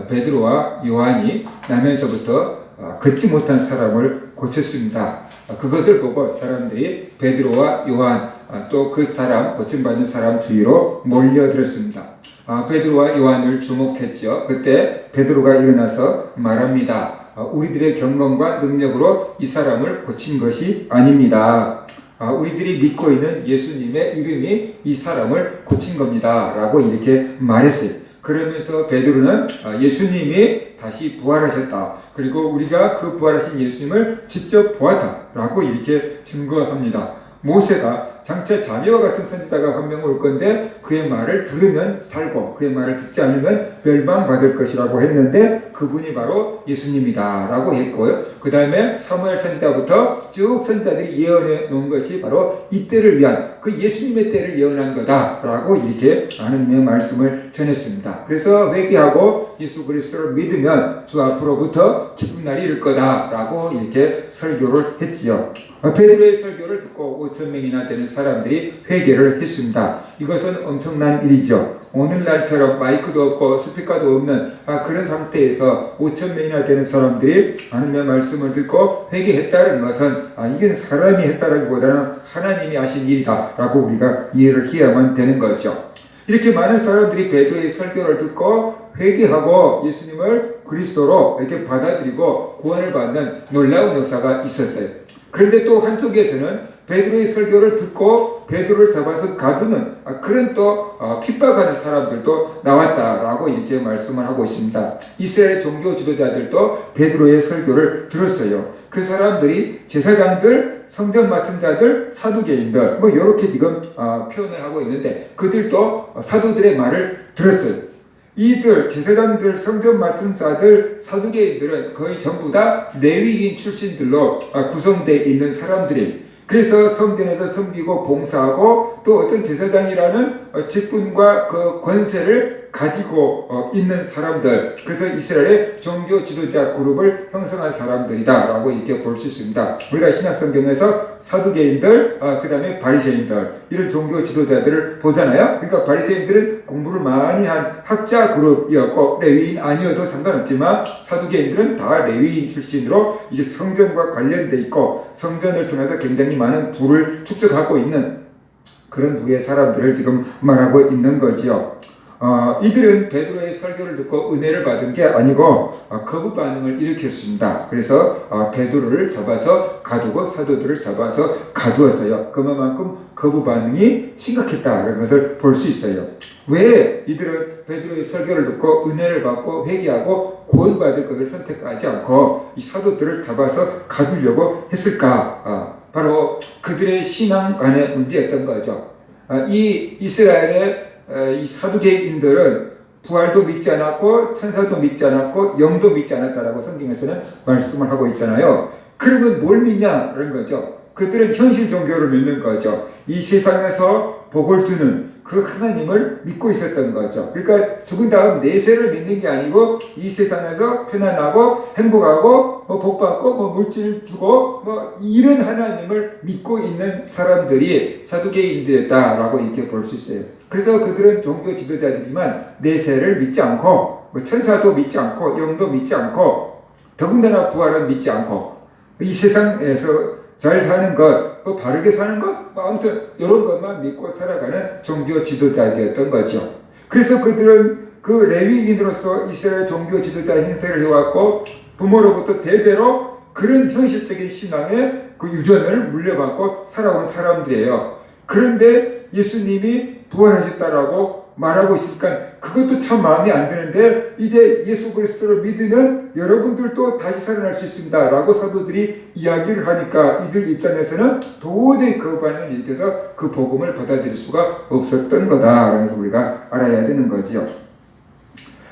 베드로와 요한이 나면서부터 걷지 못한 사람을 고쳤습니다. 그것을 보고 사람들이 베드로와 요한 또 그 사람 고침받는 사람 주위로 몰려들었습니다. 베드로와 요한을 주목했죠. 그때 베드로가 일어나서 말합니다. 우리들의 경건과 능력으로 이 사람을 고친 것이 아닙니다. 우리들이 믿고 있는 예수님의 이름이 이 사람을 고친 겁니다. 라고 이렇게 말했어요. 그러면서 베드로는 예수님이 다시 부활하셨다. 그리고 우리가 그 부활하신 예수님을 직접 보았다. 라고 이렇게 증거합니다. 모세가 장차 자기와 같은 선지자가 한 명 올 건데 그의 말을 들으면 살고 그의 말을 듣지 않으면 멸망받을 것이라고 했는데 그분이 바로 예수님이다 라고 했고요. 그 다음에 사무엘 선지자부터 쭉 선지자들이 예언해 놓은 것이 바로 이 때를 위한 그 예수님의 때를 예언한 거다 라고 이렇게 하나님의 말씀을 전했습니다. 그래서 회개하고 예수 그리스도를 믿으면 주 앞으로부터 기쁜 날이 이를 거다 라고 이렇게 설교를 했지요. 베드로의 설교를 듣고 5,000명이나 되는 사람들이 회개를 했습니다. 이것은 엄청난 일이죠. 오늘날처럼 마이크도 없고 스피커도 없는 그런 상태에서 5,000명이나 되는 사람들이 하나님의 말씀을 듣고 회개했다는 것은 이건 사람이 했다기보다는 하나님이 하신 일이다 라고 우리가 이해를 해야만 되는 거죠. 이렇게 많은 사람들이 베드로의 설교를 듣고 회개하고 예수님을 그리스도로 이렇게 받아들이고 구원을 받는 놀라운 역사가 있었어요. 그런데 또 한쪽에서는 베드로의 설교를 듣고 베드로를 잡아서 가두는 그런 또 핍박하는 사람들도 나왔다라고 이렇게 말씀을 하고 있습니다. 이스라엘 종교 지도자들도 베드로의 설교를 들었어요. 그 사람들이 제사장들, 성전 맡은 자들, 사두개인들 이렇게 지금 표현을 하고 있는데 그들도 사도들의 말을 들었어요. 이들 제사장들, 성전 맡은 자들, 사두개인들은 거의 전부 다 레위인 출신들로 구성되어 있는 사람들이 그래서 성전에서 섬기고 봉사하고 또 어떤 제사장이라는 직분과 그 권세를 가지고 있는 사람들 그래서 이스라엘의 종교 지도자 그룹을 형성한 사람들이다 라고 이렇게 볼 수 있습니다. 우리가 신약성경에서 사두개인들 그 다음에 바리새인들 이런 종교 지도자들을 보잖아요. 그러니까 바리새인들은 공부를 많이 한 학자 그룹이었고 레위인 아니어도 상관없지만 사두개인들은 다 레위인 출신으로 이게 성전과 관련돼 있고 성전을 통해서 굉장히 많은 부를 축적하고 있는 그런 부의 사람들을 지금 말하고 있는 거죠. 이들은 베드로의 설교를 듣고 은혜를 받은 게 아니고 거부 반응을 일으켰습니다. 그래서 베드로를 잡아서 가두고 사도들을 잡아서 가두었어요. 그만큼 거부 반응이 심각했다는 것을 볼 수 있어요. 왜 이들은 베드로의 설교를 듣고 은혜를 받고 회개하고 구원받을 것을 선택하지 않고 이 사도들을 잡아서 가두려고 했을까? 바로 그들의 신앙관의 문제였던 거죠. 이 이스라엘의 이 사두개인들은 부활도 믿지 않았고 천사도 믿지 않았고 영도 믿지 않았다라고 성경에서는 말씀을 하고 있잖아요. 그러면 뭘 믿냐라는 거죠. 그들은 현실 종교를 믿는 거죠. 이 세상에서 복을 주는 그 하나님을 믿고 있었던 거죠. 그러니까 죽은 다음 내세를 믿는 게 아니고 이 세상에서 편안하고 행복하고 복받고 물질 주고 이런 하나님을 믿고 있는 사람들이 사두개인들이었다라고 이렇게 볼 수 있어요. 그래서 그들은 종교 지도자들이지만 내세를 믿지 않고 천사도 믿지 않고 영도 믿지 않고 더군다나 부활은 믿지 않고 이 세상에서 잘 사는 것, 또 바르게 사는 것, 아무튼 이런 것만 믿고 살아가는 종교 지도자였던 거죠. 그래서 그들은 그 레위인으로서 이스라엘 종교 지도자 행세를 해왔고 부모로부터 대대로 그런 현실적인 신앙의 그 유전을 물려받고 살아온 사람들이에요. 그런데 예수님이 부활하셨다라고 말하고 있으니까 그것도 참 마음에 안 드는데 이제 예수 그리스도를 믿으면 여러분들도 다시 살아날 수 있습니다 라고 사도들이 이야기를 하니까 이들 입장에서는 도저히 그 반응을 일으켜서 그 복음을 받아들일 수가 없었던 거다라면서 우리가 알아야 되는 거죠.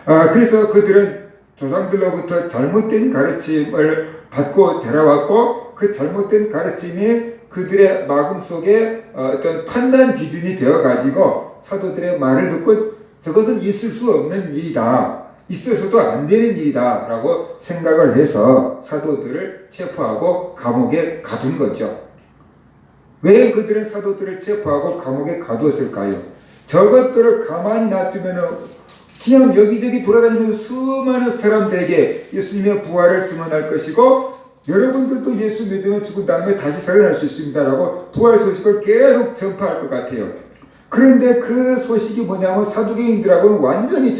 그래서 그들은 조상들로부터 잘못된 가르침을 받고 자라왔고 그 잘못된 가르침이 그들의 마음 속에 어떤 판단 기준이 되어가지고 사도들의 말을 듣고 저것은 있을 수 없는 일이다. 있어서도 안 되는 일이다. 라고 생각을 해서 사도들을 체포하고 감옥에 가둔 거죠. 왜 그들은 사도들을 체포하고 감옥에 가두었을까요? 저것들을 가만히 놔두면 그냥 여기저기 돌아다니면서 수많은 사람들에게 예수님의 부활을 증언할 것이고, 여러분들도 예수 믿으면 죽은 다음에 다시 살아날 수 있습니다라고 부활 소식을 계속 전파할 것 같아요. 그런데 그 소식이 뭐냐면 사두개인들하고는 완전히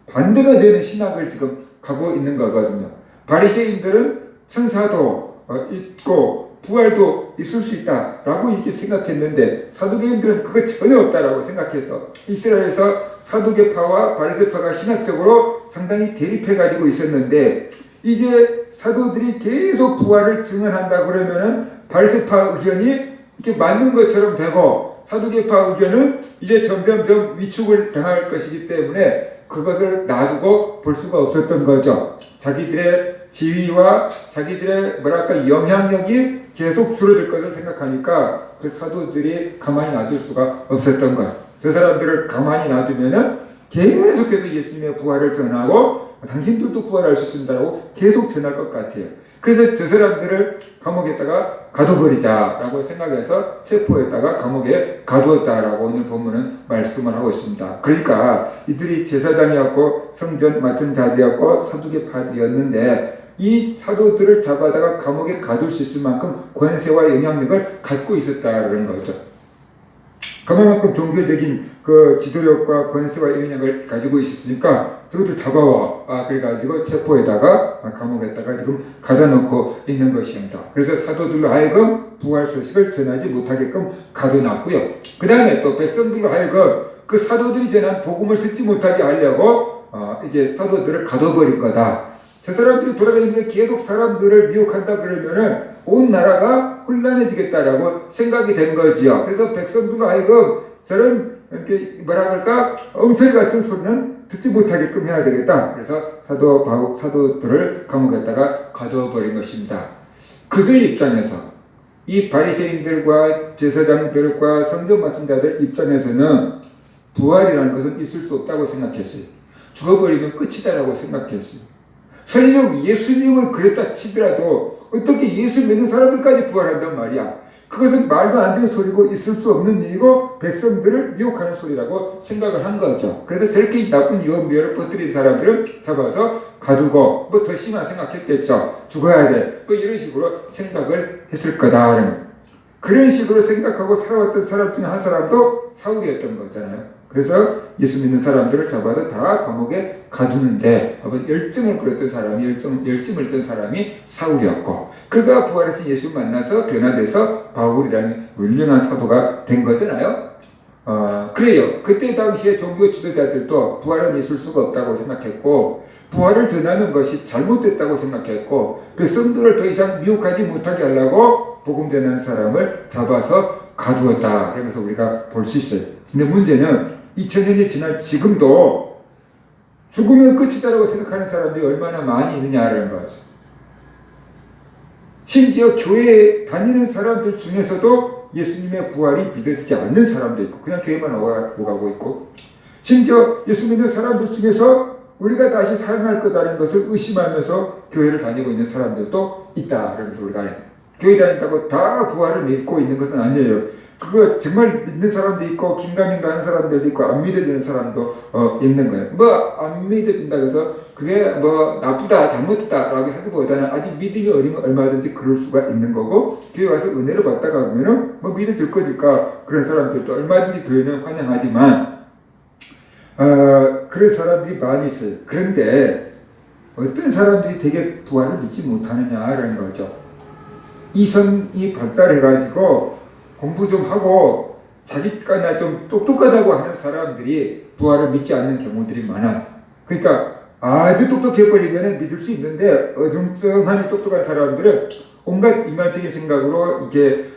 반대가 되는 신학을 지금 가고 있는 거거든요. 바리새인들은 천사도 있고 부활도 있을 수 있다라고 이렇게 생각했는데, 사두개인들은 그거 전혀 없다라고 생각해서 이스라엘에서 사두개파와 바리새파가 신학적으로 상당히 대립해 가지고 있었는데, 이제 사도들이 계속 부활을 증언한다 그러면은 바리새파 의견이 이렇게 맞는 것처럼 되고, 사두개파 의견은 이제 점점점 위축을 당할 것이기 때문에 그것을 놔두고 볼 수가 없었던 거죠. 자기들의 지위와 자기들의 영향력이 계속 줄어들 것을 생각하니까 그 사도들이 가만히 놔둘 수가 없었던 거예요. 저 사람들을 가만히 놔두면은 계속해서 예수님의 부활을 전하고 당신들도 부활할 수 있습니다라고 계속 전할 것 같아요. 그래서 저 사람들을 감옥에다가 가둬버리자라고 생각해서 체포했다가 감옥에 가두었다라고 오늘 본문은 말씀을 하고 있습니다. 그러니까 이들이 제사장이었고 성전 맡은 자들이었고 사두개파들이었는데, 이 사도들을 잡아다가 감옥에 가둘 수 있을 만큼 권세와 영향력을 갖고 있었다는 거죠. 그만큼 종교적인 그 지도력과 권세와 영향력을 가지고 있었으니까 저것들 잡아와. 그래가지고 체포에다가 감옥에다가 지금 가다 놓고 있는 것입니다. 그래서 사도들로 하여금 부활 소식을 전하지 못하게끔 가둬놨고요. 그 다음에 또 백성들로 하여금 그 사도들이 전한 복음을 듣지 못하게 하려고 이게 사도들을 가둬버릴 거다. 저 사람들이 돌아다니면서 계속 사람들을 미혹한다 그러면은 온 나라가 혼란해지겠다라고 생각이 된 거지요. 그래서 백성들로 하여금 저런 이렇게 엉터리 같은 소리는 듣지 못하게끔 해야 되겠다. 그래서 사도들을 감옥에다가 가둬버린 것입니다. 그들 입장에서, 이 바리새인들과 제사장들과 성전 맡은 자들 입장에서는 부활이라는 것은 있을 수 없다고 생각했어요. 죽어버리면 끝이다라고 생각했어요. 설령 예수님은 그랬다 치더라도 어떻게 예수 믿는 사람들까지 부활한단 말이야. 그것은 말도 안 되는 소리고 있을 수 없는 일이고 백성들을 미혹하는 소리라고 생각을 한 거죠. 그래서 저렇게 나쁜 유언비어를 퍼뜨린 사람들은 잡아서 가두고 더 심한 생각했겠죠. 죽어야 돼. 이런 식으로 생각을 했을 거다. 그런 식으로 생각하고 살아왔던 사람 중에 한 사람도 사울이었던 거잖아요. 그래서 예수 믿는 사람들을 잡아서 다 감옥에 가두는데 열정을 끌었던 사람이, 열심을 던 사람이 사울이었고, 그가 부활해서 예수 만나서 변화돼서 바울이라는 훌륭한 사도가 된 거잖아요. 그래요. 그때 당시에 종교 지도자들도 부활은 있을 수가 없다고 생각했고, 부활을 전하는 것이 잘못됐다고 생각했고, 백성들을 더 이상 미혹하지 못하게 하려고 복음 전하는 사람을 잡아서 가두었다. 그러면서 우리가 볼 수 있어요. 근데 문제는 2000년이 지난 지금도 죽으면 끝이다라고 생각하는 사람들이 얼마나 많이 있느냐라는 거죠. 심지어 교회에 다니는 사람들 중에서도 예수님의 부활이 믿어지지 않는 사람도 있고 그냥 교회만 오가고 있고, 심지어 예수 믿는 사람들 중에서 우리가 다시 살아날 거다라는 것을 의심하면서 교회를 다니고 있는 사람들도 있다. 그래서 우리가 교회 다닌다고 다 부활을 믿고 있는 것은 아니에요. 그거 정말 믿는 사람도 있고 긴가민가 하는 사람들도 있고 안 믿어지는 사람도 있는 거예요. 안 믿어진다고 해서 그게 나쁘다 잘못됐다 라고 하기보다는 아직 믿음이 어리면 얼마든지 그럴 수가 있는 거고, 교회 와서 은혜를 받다가 보면은 믿어질 거니까 그런 사람들도 얼마든지 교회는 환영하지만 그런 사람들이 많이 있어요. 그런데 어떤 사람들이 되게 부활을 믿지 못하느냐라는 거죠. 이성이 발달해가지고 공부 좀 하고 자기가 좀 똑똑하다고 하는 사람들이 부활을 믿지 않는 경우들이 많아요. 그러니까 아주 똑똑해버리면 믿을 수 있는데 어정쩡하니 똑똑한 사람들은 온갖 인간적인 생각으로 이게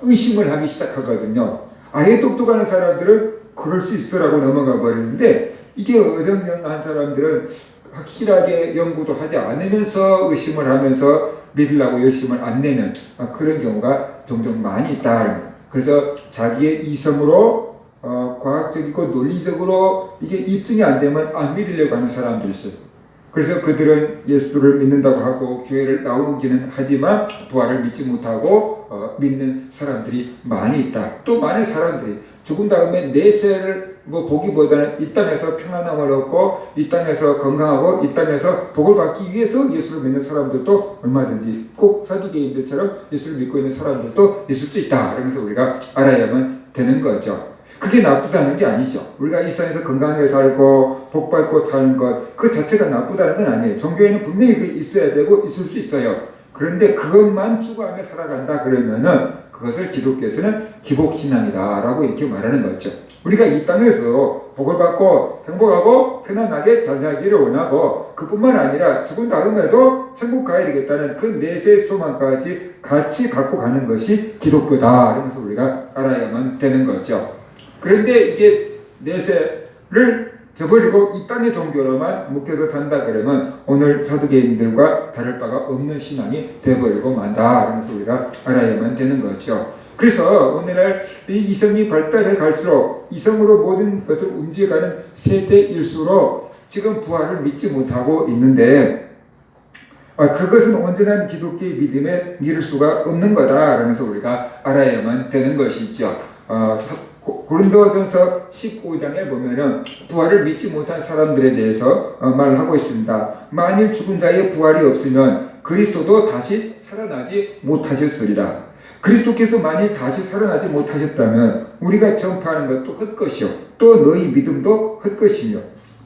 의심을 하기 시작하거든요. 아예 똑똑한 사람들은 그럴 수 있어라고 넘어가 버리는데, 이게 어정쩡한 사람들은 확실하게 연구도 하지 않으면서 의심을 하면서 믿으려고 열심을 안 내는 그런 경우가 종종 많이 있다. 그래서 자기의 이성으로 과학적이고 논리적으로 이게 입증이 안 되면 안 믿으려고 하는 사람도 있어요. 그래서 그들은 예수를 믿는다고 하고 교회를 나오기는 하지만 부활을 믿지 못하고 믿는 사람들이 많이 있다. 또 많은 사람들이 죽은 다음에 내세를 뭐 보기보다는 이 땅에서 평안함을 얻고 이 땅에서 건강하고 이 땅에서 복을 받기 위해서 예수를 믿는 사람들도 얼마든지 꼭 사두개인들처럼 예수를 믿고 있는 사람들도 있을 수 있다. 그러면서 우리가 알아야만 되는 거죠. 그게 나쁘다는 게 아니죠. 우리가 이 세상에서 건강하게 살고 복 받고 사는 것 그 자체가 나쁘다는 건 아니에요. 종교에는 분명히 그게 있어야 되고 있을 수 있어요. 그런데 그것만 추구하며 살아간다 그러면은 그것을 기독교에서는 기복신앙이다 라고 이렇게 말하는 거죠. 우리가 이 땅에서 복을 받고 행복하고 편안하게 잘 살기를 원하고 그뿐만 아니라 죽은 다음에도 천국 가야 되겠다는 그 내세 소망까지 같이 갖고 가는 것이 기독교다. 그래서 우리가 알아야만 되는 거죠. 그런데 이게 내세를 저버리고 이 땅의 종교로만 묶여서 산다 그러면 오늘 사두개인들과 다를 바가 없는 신앙이 되어버리고 만다. 그래서 우리가 알아야만 되는 거죠. 그래서 오늘날 이 이성이 발달해 갈수록 이성으로 모든 것을 움직여가는 세대일수록 지금 부활을 믿지 못하고 있는데 그것은 온전한 기독교의 믿음에 미룰 수가 없는 거다. 그러면서 우리가 알아야만 되는 것이죠. 고린도전서 15장에 보면은 부활을 믿지 못한 사람들에 대해서 말하고 있습니다. 만일 죽은 자의 부활이 없으면 그리스도도 다시 살아나지 못하셨으리라. 그리스도께서 만일 다시 살아나지 못하셨다면 우리가 전파하는 것도 헛것이요 또 너희 믿음도 헛것이며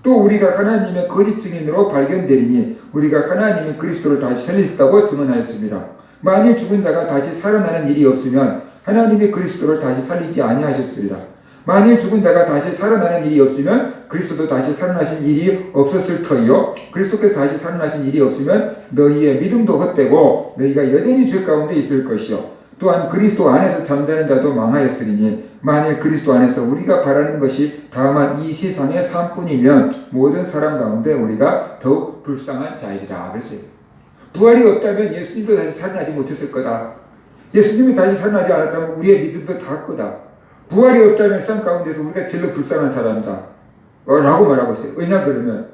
또 우리가 하나님의 거짓 증인으로 발견되리니 우리가 하나님이 그리스도를 다시 살리셨다고 증언하였습니다. 만일 죽은 자가 다시 살아나는 일이 없으면 하나님이 그리스도를 다시 살리지 아니하셨으리라. 만일 죽은 자가 다시 살아나는 일이 없으면 그리스도도 다시 살아나신 일이 없었을 터이요 그리스도께서 다시 살아나신 일이 없으면 너희의 믿음도 헛되고 너희가 여전히 죄 가운데 있을 것이요 또한 그리스도 안에서 잠자는 자도 망하였으리니 만일 그리스도 안에서 우리가 바라는 것이 다만 이 세상의 삶뿐이면 모든 사람 가운데 우리가 더욱 불쌍한 자이리라 그랬어요. 부활이 없다면 예수님도 다시 살아나지 못했을 거다. 예수님이 다시 살아나지 않았다면 우리의 믿음도 다 거다. 부활이 없다면 세상 가운데서 우리가 제일 불쌍한 사람이다 라고 말하고 있어요. 왜냐 그러면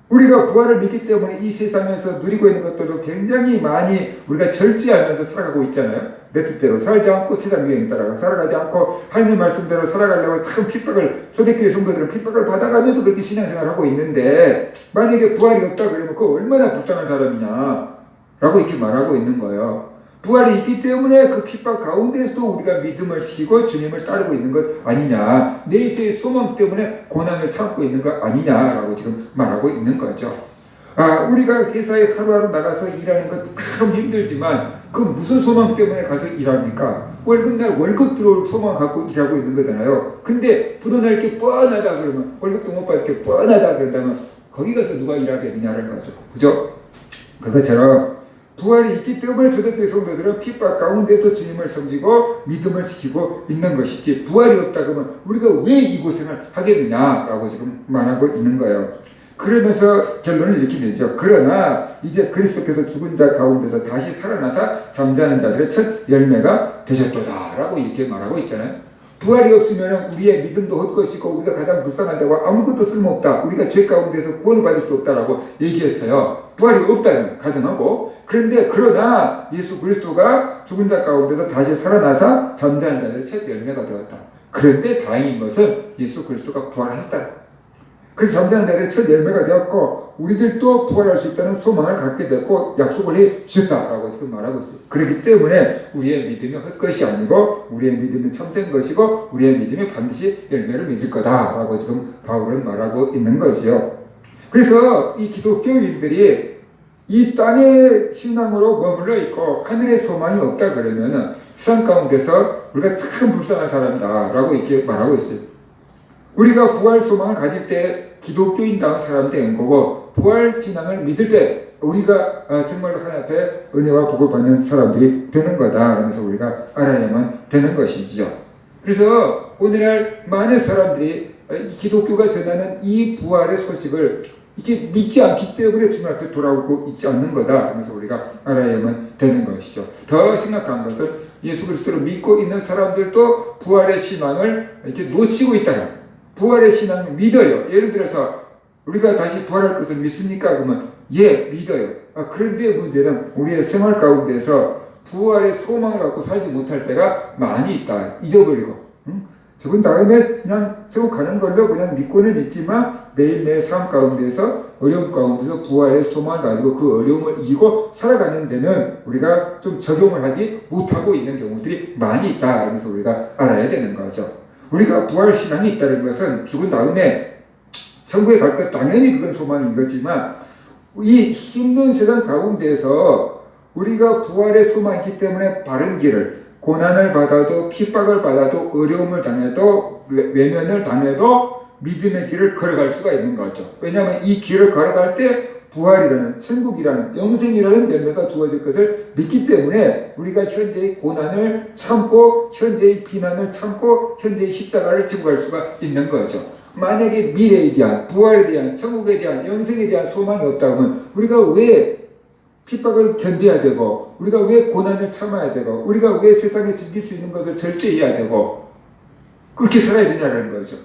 우리가 부활을 믿기 때문에 이 세상에서 누리고 있는 것들도 굉장히 많이 우리가 절제하면서 살아가고 있잖아요. 내 뜻대로 살지 않고 세상 유행에 따라 살아가지 않고 하나님 말씀대로 살아가려고 참 핍박을 초대교회 성도들은 핍박을 받아가면서 그렇게 신앙생활을 하고 있는데 만약에 부활이 없다 그러면 그 얼마나 불쌍한 사람이냐 라고 이렇게 말하고 있는 거예요. 부활이 있기 때문에 그 핍박 가운데서도 우리가 믿음을 지키고 주님을 따르고 있는 것 아니냐. 내세의 소망 때문에 고난을 참고 있는 것 아니냐라고 지금 말하고 있는 거죠. 우리가 회사에 하루하루 나가서 일하는 것 참 힘들지만 그 무슨 소망 때문에 가서 일합니까? 월급날 월급 들어올 소망 갖고 일하고 있는 거잖아요. 근데 부도날 게 뻔하다 그러면 월급도 못 받을 게 뻔하다 그런다면 거기 가서 누가 일하겠느냐는 거죠. 그죠? 그것처럼 부활이 있기 때문에 초대교회 성도들은 핍박 가운데서 주님을 섬기고 믿음을 지키고 있는 것이지 부활이 없다 그러면 우리가 왜 이 고생을 하겠느냐라고 지금 말하고 있는 거예요. 그러면서 결론을 이렇게 내죠. 그러나 이제 그리스도께서 죽은 자 가운데서 다시 살아나사 잠자는 자들의 첫 열매가 되셨도다 라고 이렇게 말하고 있잖아요. 부활이 없으면 우리의 믿음도 헛것이고 우리가 가장 불쌍한 자고 아무것도 쓸모없다. 우리가 죄 가운데서 구원을 받을 수 없다라고 얘기했어요. 부활이 없다는 가정하고 그러나 예수 그리스도가 죽은 자 가운데서 다시 살아나사 잠자는 자들의 첫 열매가 되었다. 그런데 다행인 것은 예수 그리스도가 부활하셨다. 그래서 잠자는 자들의 첫 열매가 되었고 우리들도 부활할 수 있다는 소망을 갖게 됐고 약속을 해 주셨다라고 지금 말하고 있어요. 그렇기 때문에 우리의 믿음이 헛것이 아니고 우리의 믿음이 참된 것이고 우리의 믿음이 반드시 열매를 맺을 거다라고 지금 바울은 말하고 있는 것이요. 그래서 이 기독교인들이 이 땅의 신앙으로 머물러 있고 하늘의 소망이 없다 그러면 세상 가운데서 우리가 참 불쌍한 사람이다 라고 이렇게 말하고 있어요. 우리가 부활 소망을 가질 때 기독교인다운 사람 된 거고 부활 신앙을 믿을 때 우리가 정말로 하나님 앞에 은혜와 복을 받는 사람들이 되는 거다 라면서 우리가 알아야만 되는 것이죠. 그래서 오늘날 많은 사람들이 기독교가 전하는 이 부활의 소식을 이게 믿지 않기 때문에 주님 앞에 돌아오고 있지 않는 거다 하면서 우리가 알아야만 되는 것이죠. 더 심각한 것은 예수 그리스도를 믿고 있는 사람들도 부활의 신앙을 이렇게 놓치고 있다는 부활의 신앙을 믿어요. 예를 들어서 우리가 다시 부활할 것을 믿습니까? 그러면 예, 믿어요. 그런데 문제는 우리의 생활 가운데서 부활의 소망을 갖고 살지 못할 때가 많이 있다. 잊어버리고 죽은 다음에 그냥 천국 가는 걸로 그냥 믿고는 있지만 매일매일 삶 가운데서 어려움 가운데서 부활의 소망을 가지고 그 어려움을 이기고 살아가는 데는 우리가 좀 적용을 하지 못하고 있는 경우들이 많이 있다. 그래서 우리가 알아야 되는 거죠. 우리가 부활 신앙이 있다는 것은 죽은 다음에 천국에 갈 것 당연히 그건 소망인 거지만 이 힘든 세상 가운데서 우리가 부활의 소망이 있기 때문에 바른 길을 고난을 받아도 핍박을 받아도 어려움을 당해도 외면을 당해도 믿음의 길을 걸어갈 수가 있는 거죠. 왜냐하면 이 길을 걸어갈 때 부활이라는 천국이라는 영생이라는 열매가 주어질 것을 믿기 때문에 우리가 현재의 고난을 참고 현재의 비난을 참고 현재의 십자가를 지고 갈 수가 있는 거죠. 만약에 미래에 대한 부활에 대한 천국에 대한 영생에 대한 소망이 없다면 우리가 왜 핍박을 견뎌야 되고 우리가 왜 고난을 참아야 되고 우리가 왜 세상에 즐길 수 있는 것을 절제해야 되고 그렇게 살아야 되냐는 거죠.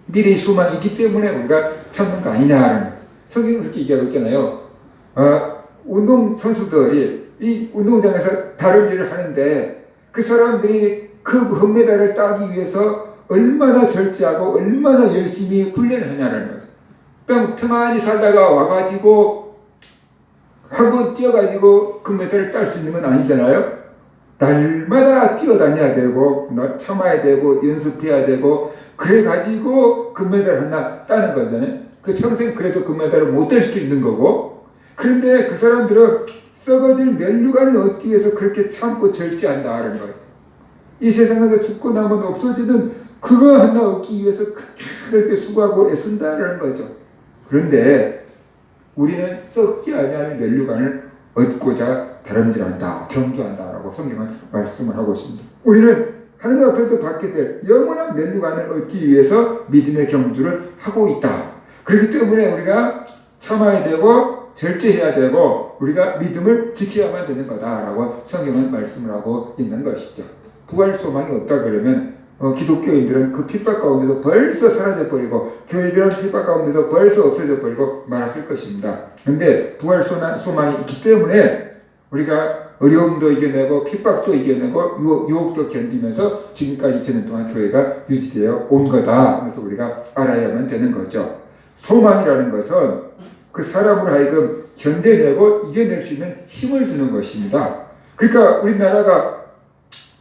미래의 소망이 있기 때문에 우리가 참는 거 아니냐는 거예요. 성경은 그렇게 얘기하고 있잖아요. 운동선수들이 이 운동장에서 다름질을 하는데 그 사람들이 그 금메달을 따기 위해서 얼마나 절제하고 얼마나 열심히 훈련을 하냐는 거죠. 평안히 살다가 와가지고 한번 뛰어가지고 금메달을 딸 수 있는 건 아니잖아요. 날마다 뛰어다녀야 되고 참아야 되고 연습해야 되고 그래가지고 금메달 하나 따는 거잖아요. 그 평생 그래도 금메달을 못 딸 수도 있는 거고 그런데 그 사람들은 썩어질 면류관을 얻기 위해서 그렇게 참고 절제한다는 거죠. 이 세상에서 죽고 나면 없어지는 그거 하나 얻기 위해서 그렇게 수고하고 애쓴다는 거죠. 그런데 우리는 썩지 아니하는 면류관을 얻고자 다름질한다, 경주한다라고 성경은 말씀을 하고 있습니다. 우리는 하나님 앞에서 받게 될 영원한 면류관을 얻기 위해서 믿음의 경주를 하고 있다. 그렇기 때문에 우리가 참아야 되고 절제해야 되고 우리가 믿음을 지켜야만 되는 거다라고 성경은 말씀을 하고 있는 것이죠. 부활 소망이 없다 그러면 기독교인들은 그 핍박 가운데서 벌써 사라져버리고 교회들은 핍박 가운데서 벌써 없어져버리고 말았을 것입니다. 그런데 부활 소망이 있기 때문에 우리가 어려움도 이겨내고 핍박도 이겨내고 유혹도 견디면서 지금까지 2000년 동안 교회가 유지되어 온 거다. 그래서 우리가 알아야만 되는 거죠. 소망이라는 것은 그 사람으로 하여금 견뎌내고 이겨낼 수 있는 힘을 주는 것입니다. 그러니까 우리나라가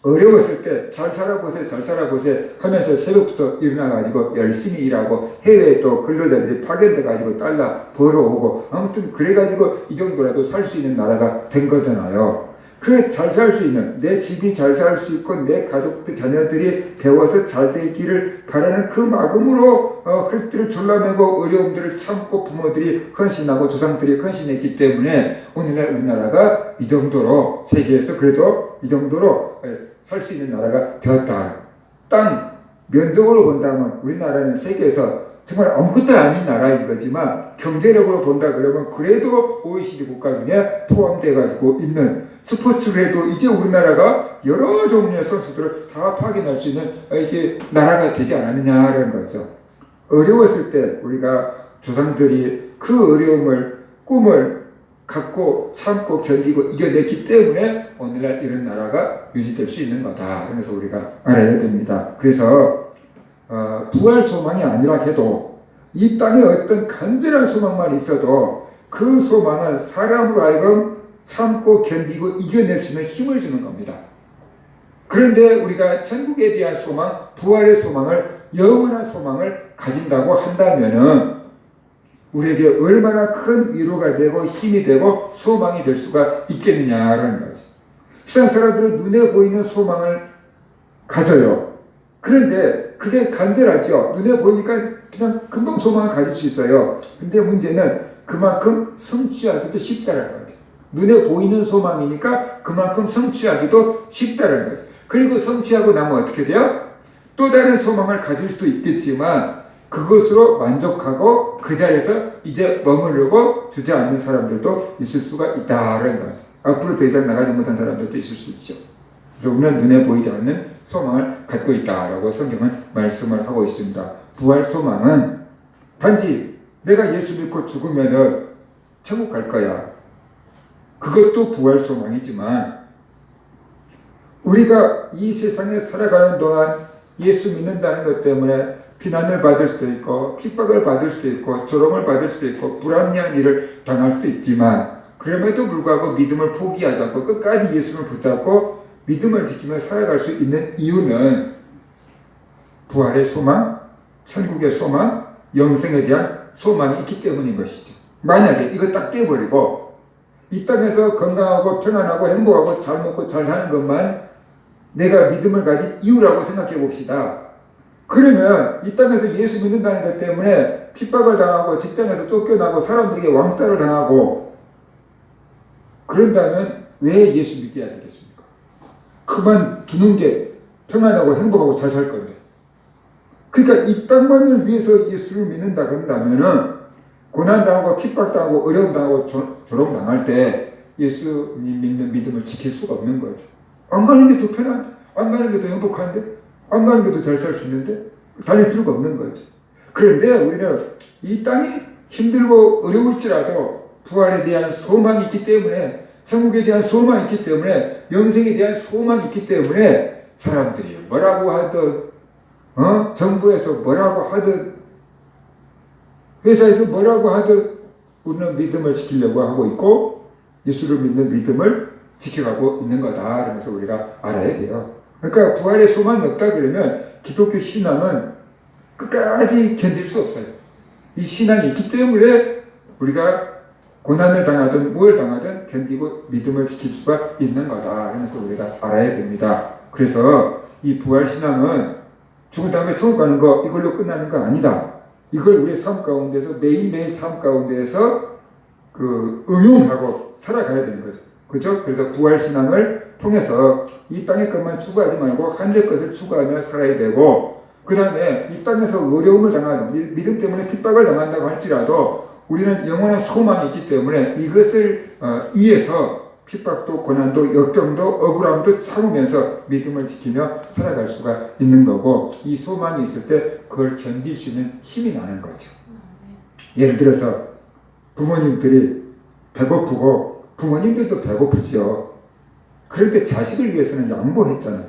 어려웠을 때 잘 살아보세요 잘 살아보세요 하면서 새벽부터 일어나가지고 열심히 일하고 해외에 또 근로자들이 파견돼가지고 달러 벌어오고 아무튼 그래가지고 이 정도라도 살 수 있는 나라가 된 거잖아요. 그 잘 살 수 있는 내 집이 잘 살 수 있고 내 가족들 자녀들이 배워서 잘 될 길을 바라는 그 마음으로 그들을 졸라매고 어려움들을 참고 부모들이 헌신하고 조상들이 헌신했기 때문에 오늘날 우리나라가 이 정도로 세계에서 그래도 이 정도로 살 수 있는 나라가 되었다. 딴 면적으로 본다면 우리나라는 세계에서 정말 아무것도 아닌 나라인 거지만 경제력으로 본다 그러면 그래도 OECD 국가 중에 포함되어 있는 스포츠로 해도 이제 우리나라가 여러 종류의 선수들을 다 파견할 수 있는 이게 나라가 되지 않았느냐라는 거죠. 어려웠을 때 우리가 조상들이 그 어려움을 꿈을 갖고 참고 견디고 이겨냈기 때문에 오늘날 이런 나라가 유지될 수 있는 거다. 그래서 우리가 알아야 됩니다. 그래서 부활 소망이 아니라 해도 이 땅에 어떤 간절한 소망만 있어도 그 소망은 사람으로 하여금 참고 견디고 이겨낼 수 있는 힘을 주는 겁니다. 그런데 우리가 천국에 대한 소망, 부활의 소망을 영원한 소망을 가진다고 한다면은 우리에게 얼마나 큰 위로가 되고 힘이 되고 소망이 될 수가 있겠느냐라는 거죠. 세상 사람들은 눈에 보이는 소망을 가져요. 그런데 그게 간절하죠. 눈에 보이니까 그냥 금방 소망을 가질 수 있어요. 근데 문제는 그만큼 성취하기도 쉽다는 거죠. 눈에 보이는 소망이니까 그만큼 성취하기도 쉽다는 거죠. 그리고 성취하고 나면 어떻게 돼요? 또 다른 소망을 가질 수도 있겠지만 그것으로 만족하고 그 자리에서 이제 머무르고 주저앉는 사람들도 있을 수가 있다는 거죠. 앞으로 더 이상 나가지 못한 사람들도 있을 수 있죠. 그래서 우리는 눈에 보이지 않는 소망을 갖고 있다라고 성경은 말씀을 하고 있습니다. 부활 소망은 단지 내가 예수 믿고 죽으면 천국 갈 거야. 그것도 부활 소망이지만 우리가 이 세상에 살아가는 동안 예수 믿는다는 것 때문에 비난을 받을 수도 있고 핍박을 받을 수도 있고 조롱을 받을 수도 있고 불합리한 일을 당할 수도 있지만 그럼에도 불구하고 믿음을 포기하지 않고 끝까지 예수를 붙잡고 믿음을 지키며 살아갈 수 있는 이유는 부활의 소망, 천국의 소망, 영생에 대한 소망이 있기 때문인 것이죠. 만약에 이거 딱 깨버리고 이 땅에서 건강하고 편안하고 행복하고 잘 먹고 잘 사는 것만 내가 믿음을 가진 이유라고 생각해 봅시다. 그러면 이 땅에서 예수 믿는다는 것 때문에 핍박을 당하고 직장에서 쫓겨나고 사람들에게 왕따를 당하고 그런다면 왜 예수 믿게 해야 되겠습니까? 그만두는 게 평안하고 행복하고 잘 살 건데. 그러니까 이 땅만을 위해서 예수를 믿는다 그런다면은 고난당하고 핍박당하고 어려움당하고 조롱당할 때 예수님 믿는 믿음을 지킬 수가 없는 거죠. 안 가는 게 더 편한데, 안 가는 게 더 행복한데, 안 가는 게 더 잘 살 수 있는데 다닐 필요가 없는 거죠. 그런데 우리는 이 땅이 힘들고 어려울지라도 부활에 대한 소망이 있기 때문에 천국에 대한 소망이 있기 때문에 영생에 대한 소망이 있기 때문에 사람들이 뭐라고 하든 정부에서 뭐라고 하든 회사에서 뭐라고 하든 우리는 믿음을 지키려고 하고 있고 예수를 믿는 믿음을 지켜가고 있는 거다. 그러면서 우리가 알아야 돼요. 그러니까 부활의 소망이 없다 그러면 기독교 신앙은 끝까지 견딜 수 없어요. 이 신앙이 있기 때문에 우리가 고난을 당하든 뭘 당하든 견디고 믿음을 지킬 수가 있는 거다. 그래서 우리가 알아야 됩니다. 그래서 이 부활 신앙은 죽은 다음에 천국 가는 거 이걸로 끝나는 거 아니다. 이걸 우리의 삶 가운데서 매일매일 삶 가운데에서 응용하고 살아가야 되는 거죠. 그죠? 그래서 부활 신앙을 통해서 이 땅의 것만 추구하지 말고 하늘의 것을 추구하며 살아야 되고 그 다음에 이 땅에서 어려움을 당하는 믿음 때문에 핍박을 당한다고 할지라도 우리는 영원한 소망이 있기 때문에 이것을 위해서 핍박도 고난도 역경도 억울함도 참으면서 믿음을 지키며 살아갈 수가 있는 거고 이 소망이 있을 때 그걸 견딜 수 있는 힘이 나는 거죠. 예를 들어서 부모님들이 배고프고 부모님들도 배고프죠. 그럴 때 자식을 위해서는 양보했잖아요.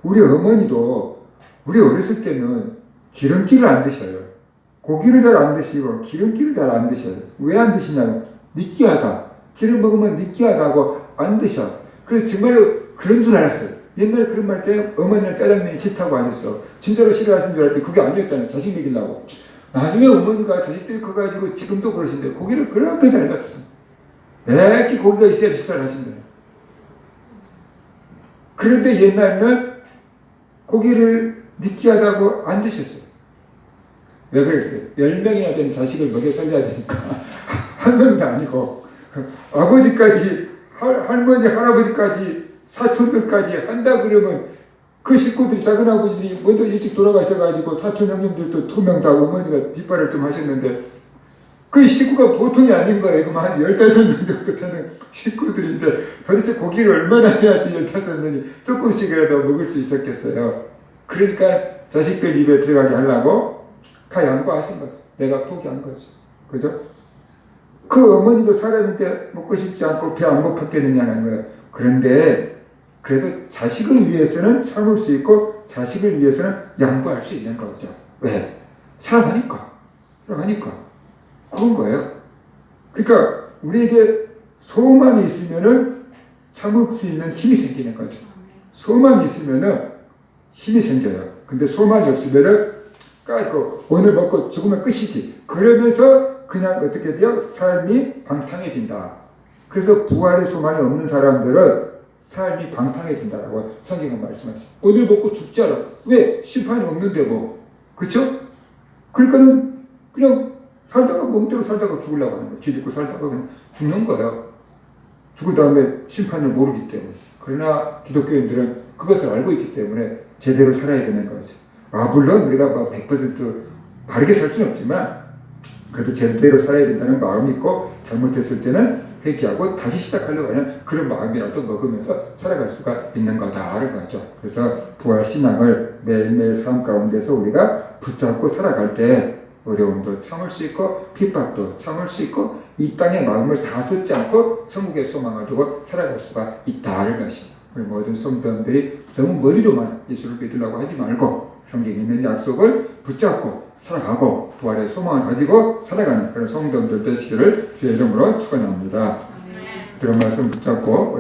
우리 어머니도 우리 어렸을 때는 기름기를 안 드셔요. 고기를 잘 안 드시고 기름기를 잘 안 드셔요. 왜 안 드시냐면 느끼하다. 기름 먹으면 느끼하다고 안 드셔. 그래서 정말로 그런 줄 알았어요. 옛날에 그런 말 때 어머니는 짜장면이 싫다고 하셨어. 진짜로 싫어하신 줄 알았더니 그게 아니었잖아요. 자식 먹이려고. 나중에 어머니가 자식들이 커가지고 지금도 그러신데 고기를 그렇게 잘 갖추죠. 매끼 고기가 있어야 식사를 하신대요. 그런데 옛날에는 고기를 느끼하다고 안 드셨어요. 왜 그랬어요? 10명이나 되는 자식을 먹여 살려야 되니까 한 명도 아니고 아버지까지 할머니 할아버지까지 사촌들까지 한다 그러면 그 식구들이 작은 아버지들이 먼저 일찍 돌아가셔가지고 사촌 형님들도 2명 다 어머니가 뒷발을 좀 하셨는데 그 식구가 보통이 아닌 거예요. 그럼 한 15명 정도 되는 식구들인데 도대체 고기를 얼마나 해야지 15명이 조금씩이라도 먹을 수 있었겠어요. 그러니까 자식들 입에 들어가게 하려고 다 양보하신 거죠. 내가 포기한 거죠. 그죠? 그 어머니도 사람인데 먹고 싶지 않고 배 안 고팠겠느냐는 거예요. 그런데 그래도 자식을 위해서는 참을 수 있고 자식을 위해서는 양보할 수 있는 거죠. 왜? 사랑하니까. 그런 거예요. 그러니까 우리에게 소망이 있으면은 참을 수 있는 힘이 생기는 거죠. 소망이 있으면은 힘이 생겨요. 근데 소망이 없으면은 오늘 먹고 죽으면 끝이지. 그러면서 그냥 어떻게 돼요? 삶이 방탕해진다. 그래서 부활의 소망이 없는 사람들은 삶이 방탕해진다라고 성경은 말씀하시죠. 오늘 먹고 죽잖아. 왜? 심판이 없는데 뭐. 그쵸? 그러니까는 그냥 살다가 멍대로 살다가 죽으려고 하는 거예요. 기죽고 살다가 그냥 죽는 거예요. 죽은 다음에 심판을 모르기 때문에. 그러나 기독교인들은 그것을 알고 있기 때문에 제대로 살아야 되는 거죠. 물론 우리가 100% 바르게 살 수는 없지만 그래도 제대로 살아야 된다는 마음이 있고 잘못했을 때는 회개하고 다시 시작하려고 하는 그런 마음이라도 먹으면서 살아갈 수가 있는 거다라는 거죠. 그래서 부활 신앙을 매일매일 삶 가운데서 우리가 붙잡고 살아갈 때 어려움도 참을 수 있고 핍박도 참을 수 있고 이 땅의 마음을 다 쏟지 않고 천국의 소망을 두고 살아갈 수가 있다는 것입니다. 우리 모든 성도들이 너무 머리로만 예수를 믿으려고 하지 말고 성경에 있는 약속을 붙잡고 살아가고 부활의 소망을 가지고 살아가는 그런 성도들 되시기를 주의 이름으로 축원합니다. 그런 말씀 붙잡고